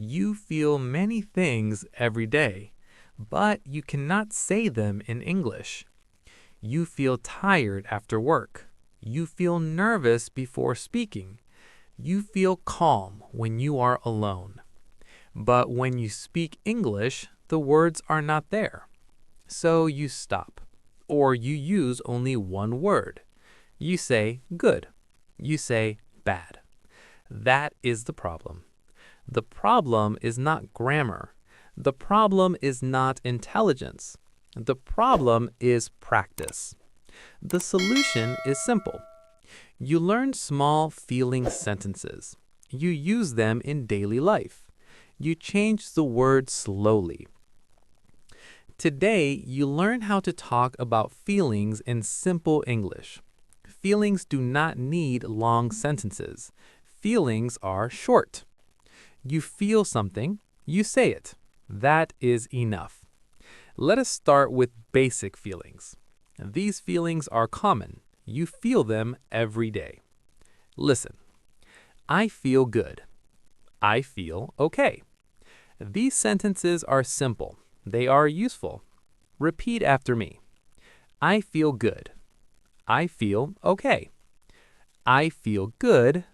You feel many things every day, but you cannot say them in English. You feel tired after work. You feel nervous before speaking. You feel calm when you are alone. But when you speak English, the words are not there. So you stop, or you use only one word. You say good. You say bad. That is the problem. The problem is not grammar. The problem is not intelligence. The problem is practice. The solution is simple. You learn small feeling sentences. You use them in daily life. You change the words slowly. Today, you learn how to talk about feelings in simple English. Feelings do not need long sentences. Feelings are short. You feel something, you say it. That is enough. Let us start with basic feelings. These feelings are common. You feel them every day. Listen. I feel good. I feel okay. These sentences are simple. They are useful. Repeat after me. I feel good. I feel okay. I feel good.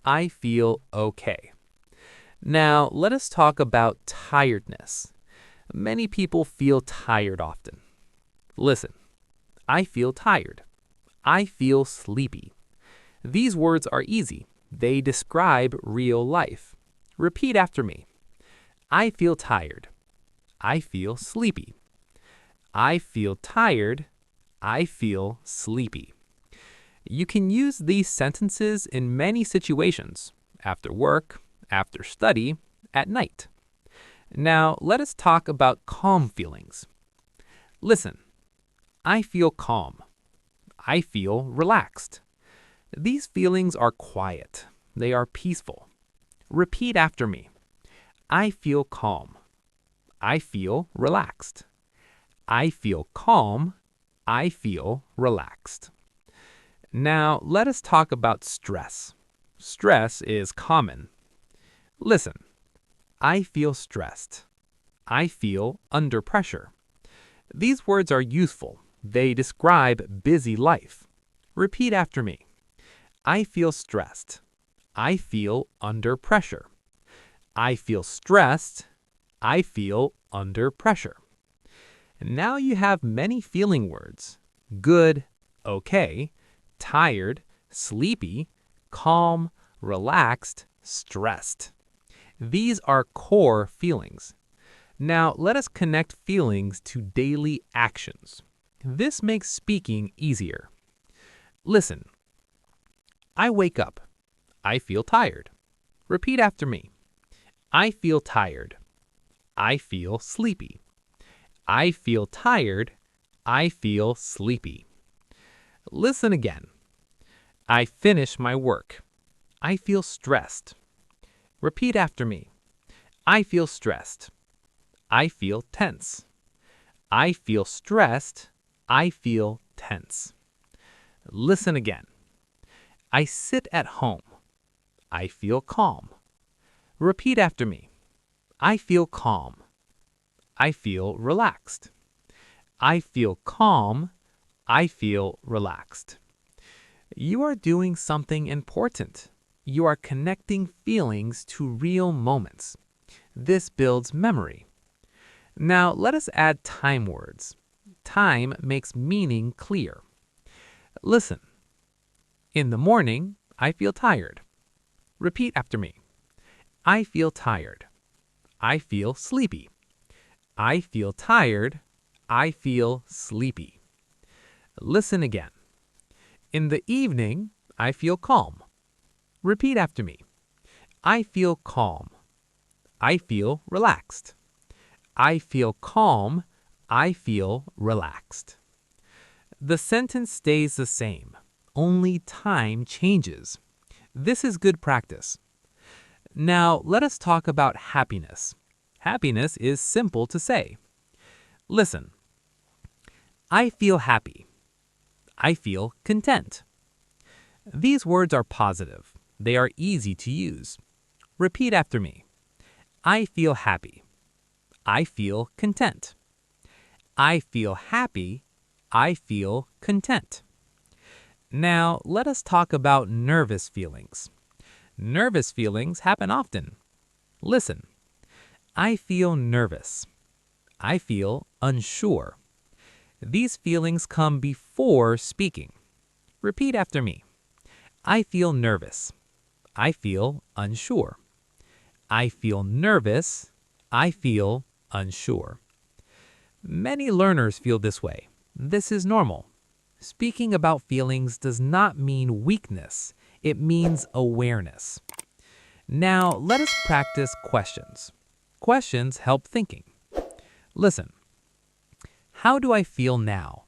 I feel okay. Now, let us talk about tiredness. Many people feel tired often. Listen. I feel tired. I feel sleepy. These words are easy. They describe real life. Repeat after me. I feel tired. I feel sleepy. I feel tired. I feel sleepy. You can use these sentences in many situations. After work, after study, at night. Now, let us talk about calm feelings. Listen. I feel calm. I feel relaxed. These feelings are quiet. They are peaceful. Repeat after me. I feel calm. I feel relaxed. I feel calm. I feel relaxed. Now, let us talk about stress. Stress is common. Listen. I feel stressed. I feel under pressure. These words are useful. They describe busy life. Repeat after me. I feel stressed. I feel under pressure. I feel stressed. I feel under pressure. Now you have many feeling words. Good, okay, tired, sleepy, calm, relaxed, stressed. These are core feelings. Now let us connect feelings to daily actions. This makes speaking easier. Listen. I wake up. I feel tired. Repeat after me. I feel tired. I feel sleepy. I feel tired. I feel sleepy. Listen again. I finish my work. I feel stressed. Repeat after me. I feel stressed. I feel tense. I feel stressed. I feel tense. Listen again. I sit at home. I feel calm. Repeat after me. I feel calm. I feel relaxed. I feel calm. I feel relaxed. You are doing something important. You are connecting feelings to real moments. This builds memory. Now let us add time words. Time makes meaning clear. Listen. In the morning, I feel tired. Repeat after me. I feel tired. I feel sleepy. I feel tired. I feel sleepy. Listen again. In the evening, I feel calm. Repeat after me. I feel calm. I feel relaxed. I feel calm. I feel relaxed. The sentence stays the same. Only time changes. This is good practice. Now, let us talk about happiness. Happiness is simple to say. Listen. I feel happy. I feel content. These words are positive. They are easy to use. Repeat after me. I feel happy. I feel content. I feel happy. I feel content. Now, let us talk about nervous feelings. Nervous feelings happen often. Listen. I feel nervous. I feel unsure. These feelings come before speaking. Repeat after me. I feel nervous. I feel unsure. I feel nervous. I feel unsure. Many learners feel this way. This is normal. Speaking about feelings does not mean weakness. It means awareness. Now, let us practice questions. Questions help thinking. Listen. How do I feel now?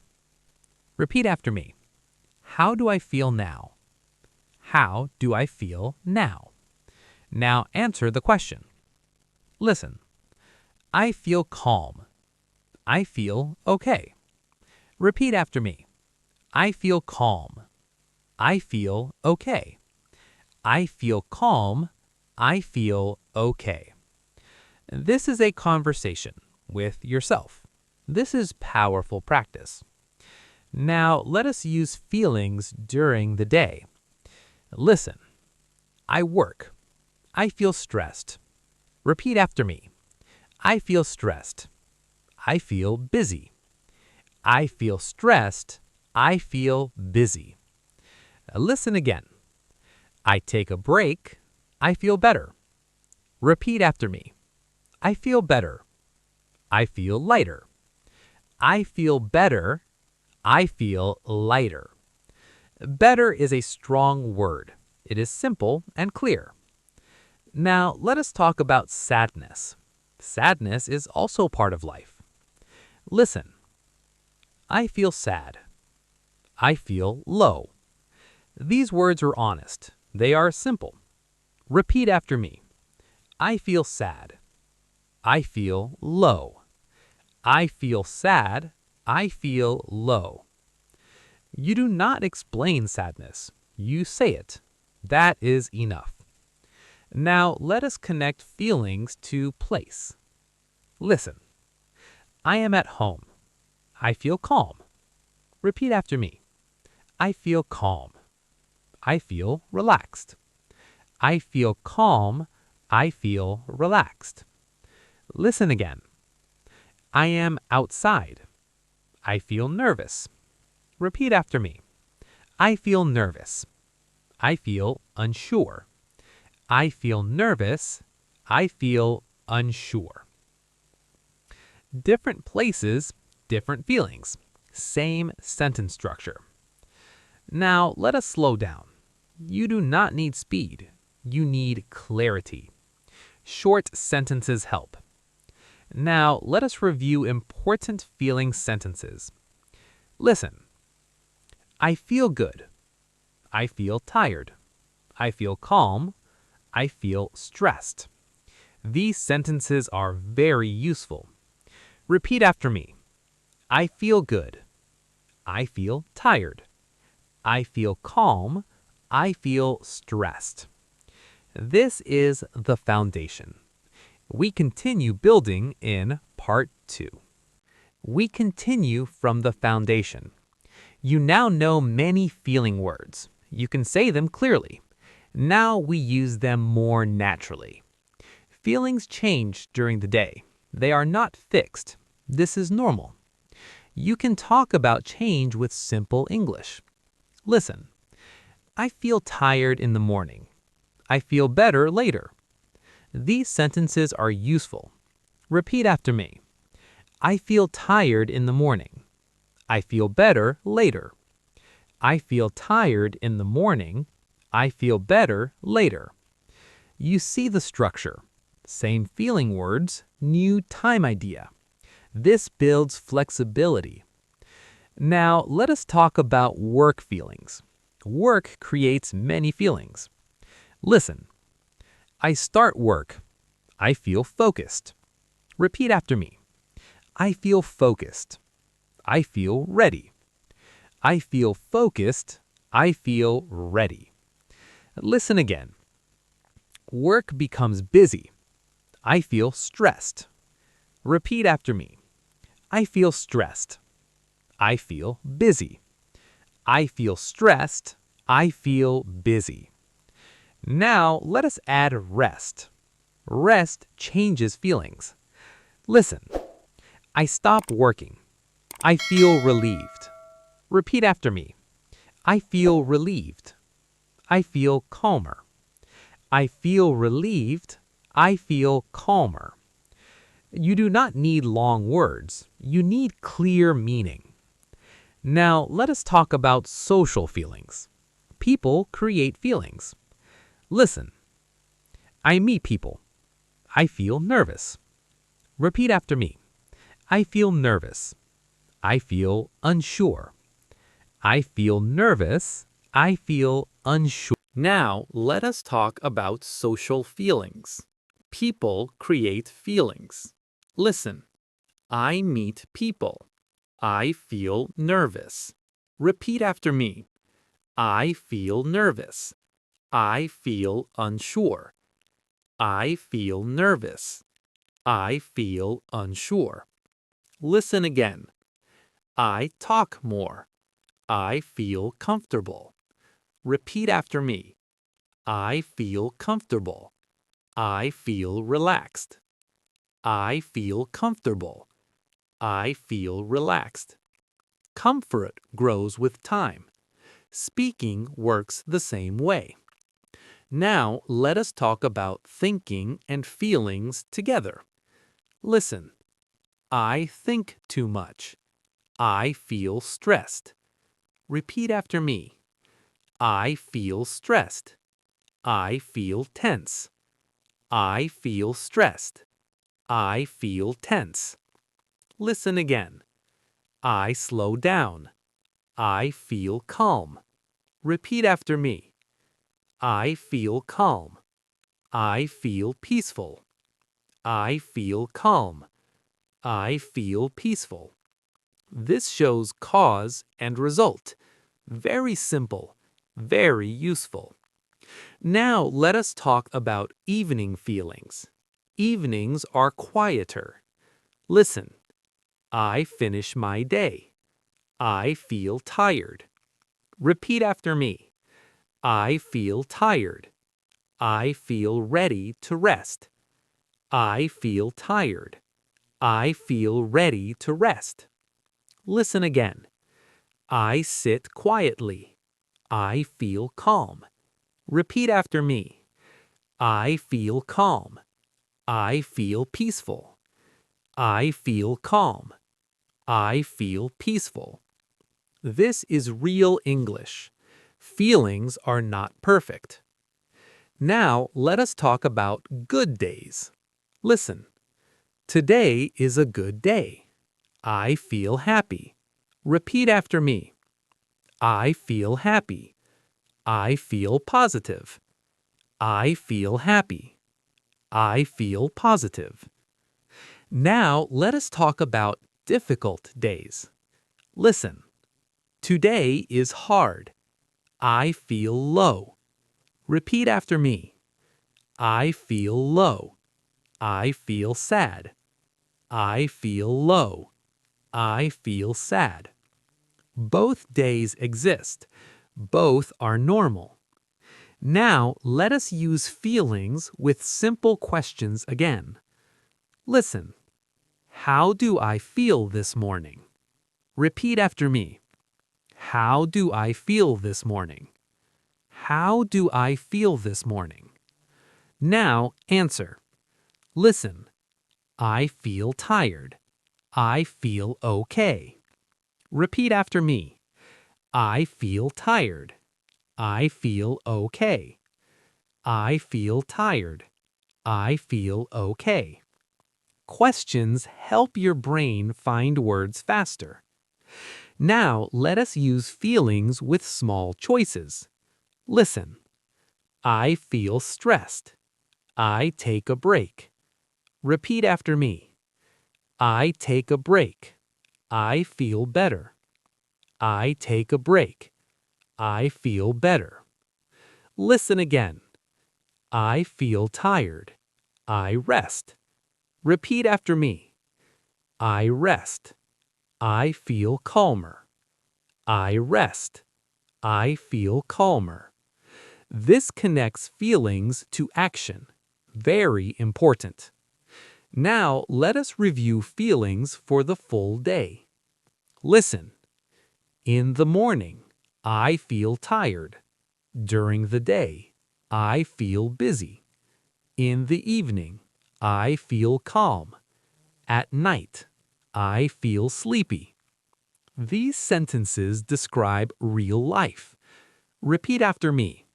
Repeat after me. How do I feel now? How do I feel now? Now answer the question. Listen. I feel calm. I feel okay. Repeat after me. I feel calm. I feel okay. I feel calm. I feel okay. This is a conversation with yourself. This is powerful practice. Now, let us use feelings during the day. Listen. I work. I feel stressed. Repeat after me. I feel stressed. I feel busy. I feel stressed. I feel busy. Listen again. I take a break. I feel better. Repeat after me. I feel better. I feel lighter. I feel better. I feel lighter. Better is a strong word. It is simple and clear. Now, let us talk about sadness. Sadness is also part of life. Listen. I feel sad. I feel low. These words are honest. They are simple. Repeat after me. I feel sad. I feel low. I feel sad. I feel low. You do not explain sadness. You say it. That is enough. Now let us connect feelings to place. Listen. I am at home. I feel calm. Repeat after me. I feel calm. I feel relaxed. I feel calm. I feel relaxed. Listen again. I am outside. I feel nervous. Repeat after me. I feel nervous. I feel unsure. I feel nervous. I feel unsure. Different places, different feelings. Same sentence structure. Now let us slow down. You do not need speed. You need clarity. Short sentences help. Now let us review important feeling sentences. Listen. I feel good. I feel tired. I feel calm. I feel stressed. These sentences are very useful. Repeat after me. I feel good. I feel tired. I feel calm. I feel stressed. This is the foundation. We continue building in part 2. We continue from the foundation. You now know many feeling words. You can say them clearly. Now we use them more naturally. Feelings change during the day. They are not fixed. This is normal. You can talk about change with simple English. Listen. I feel tired in the morning. I feel better later. These sentences are useful. Repeat after me. I feel tired in the morning. I feel better later. I feel tired in the morning. I feel better later. You see the structure. Same feeling words, new time idea. This builds flexibility. Now let us talk about work feelings. Work creates many feelings. Listen. I start work. I feel focused. Repeat after me. I feel focused. I feel ready. I feel focused. I feel ready. Listen again. Work becomes busy. I feel stressed. Repeat after me. I feel stressed. I feel busy. I feel stressed. I feel busy. Now let us add rest. Rest changes feelings. Listen. I stop working. I feel relieved. Repeat after me. I feel relieved. I feel calmer. I feel relieved. I feel calmer. You do not need long words. You need clear meaning. Now, let us talk about social feelings. People create feelings. Listen. I meet people. I feel nervous. Repeat after me. I feel nervous. I feel unsure. I feel nervous. I feel unsure. Now, let us talk about social feelings. People create feelings. Listen. I meet people. I feel nervous. Repeat after me. I feel nervous. I feel unsure. I feel nervous. I feel unsure. Listen again. I talk more. I feel comfortable. Repeat after me. I feel comfortable. I feel relaxed. I feel comfortable. I feel relaxed. Comfort grows with time. Speaking works the same way. Now let us talk about thinking and feelings together. Listen. I think too much. I feel stressed. Repeat after me. I feel stressed. I feel tense. I feel stressed. I feel tense. Listen again. I slow down. I feel calm. Repeat after me. I feel calm. I feel peaceful. I feel calm. I feel peaceful. This shows cause and result. Very simple, very useful. Now let us talk about evening feelings. Evenings are quieter. Listen. I finish my day. I feel tired. Repeat after me. I feel tired. I feel ready to rest. I feel tired. I feel ready to rest. Listen again. I sit quietly. I feel calm. Repeat after me. I feel calm. I feel peaceful. I feel calm. I feel peaceful. This is real English. Feelings are not perfect. Now let us talk about good days. Listen. Today is a good day. I feel happy. Repeat after me. I feel happy. I feel positive. I feel happy. I feel positive. Now let us talk about difficult days. Listen. Today is hard. I feel low. Repeat after me. I feel low. I feel sad. I feel low. I feel sad. Both days exist. Both are normal. Now let us use feelings with simple questions again. Listen. How do I feel this morning? Repeat after me. How do I feel this morning? How do I feel this morning? Now answer. Listen. I feel tired. I feel okay. Repeat after me. I feel tired. I feel okay. I feel tired. I feel okay. Questions help your brain find words faster. Now let us use feelings with small choices. Listen. I feel stressed. I take a break. Repeat after me. I take a break. I feel better. I take a break. I feel better. Listen again. I feel tired. I rest. Repeat after me. I rest. I feel calmer. I rest. I feel calmer. This connects feelings to action. Very important. Now let us review feelings for the full day. Listen. In the morning, I feel tired. During the day, I feel busy. In the evening, I feel calm. At night, I feel sleepy. These sentences describe real life. Repeat after me.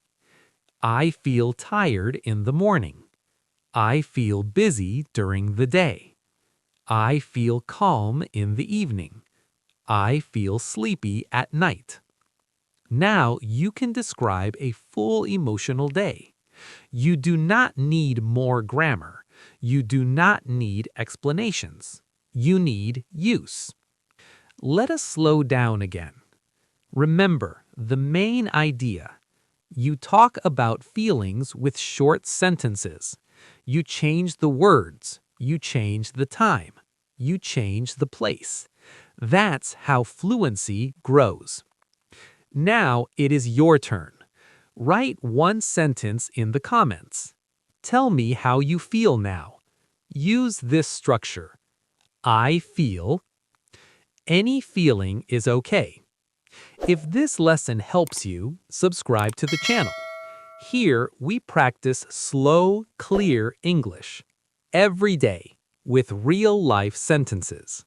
I feel tired in the morning. I feel busy during the day. I feel calm in the evening. I feel sleepy at night. Now you can describe a full emotional day. You do not need more grammar. You do not need explanations. You need use. Let us slow down again. Remember the main idea. You talk about feelings with short sentences. You change the words. You change the time. You change the place. That's how fluency grows. Now it is your turn. Write one sentence in the comments. Tell me how you feel now. Use this structure. I feel. Any feeling is okay. If this lesson helps you, subscribe to the channel. Here we practice slow, clear English every day with real-life sentences.